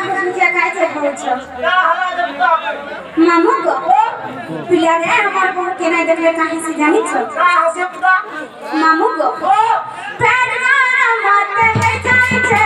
বুঝিয়া খাইছে বলছো মামু গো পিলারে আমার বউ কেনাই দেখলে কাহিছি জানিছ মামু গো প্রাণ মাতে যাইছে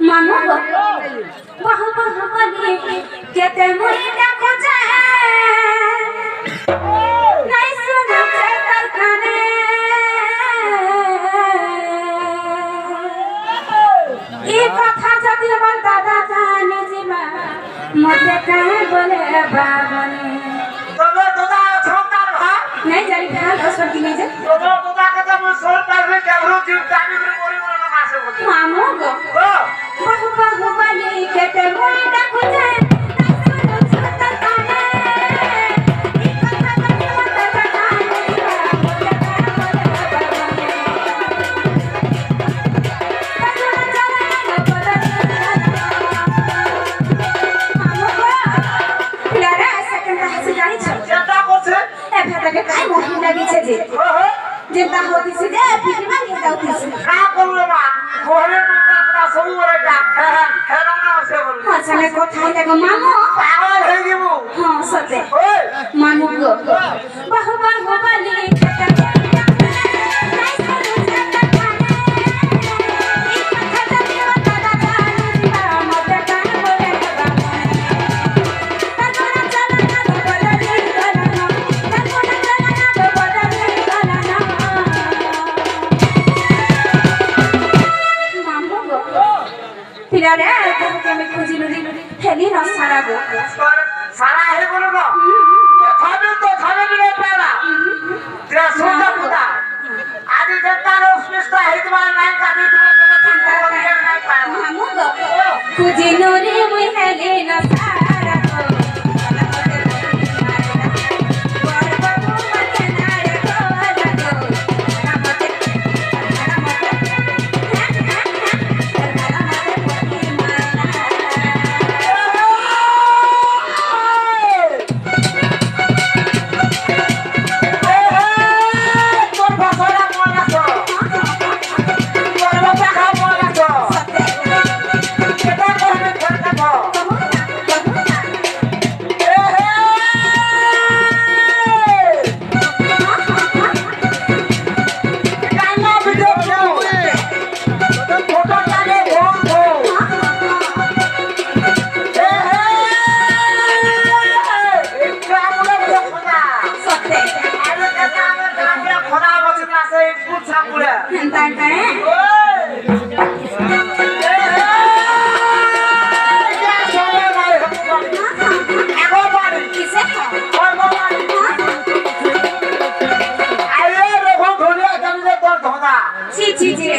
मामू गो बहु बहु बनी केते मुई देखो जे नहीं सुनो जे तरखाने ई कथा जदि हमर दादा जाने जीवा मते काहे बोले बाबने तबे दादा छोकर भा नहीं जाई खा दोसर की नहीं जे तबे दादा के त मुसल पर में केहरो जीव जानी में मोरी वाला मासे बोल मामू गो बहु बहु बनी केते मुई देखो जे नहीं सुनो जे तरखाने ई कथा जदि हमर दादा जाने काय मोठी लागीचे जे जेता होती से जे फिटी मांगी जाउती से का करलो बा घरे मुता सब रे का हेराना से बोल मछले कोठाई देखो मामू पागल हो गेबू हां सते मामू गो बहु बहु बली रे के में खुजिलु रे हेली न सारा गो सारा हे बोलो न तो थाने रे पाला तेरा सोचा पुता आदि जनता रो स्मिस्ता हितवान नाम का दी तुम नहीं पाया मामू गो खुजिलु रे मुई हेली न सारा गो दान करें किसे जी जी जी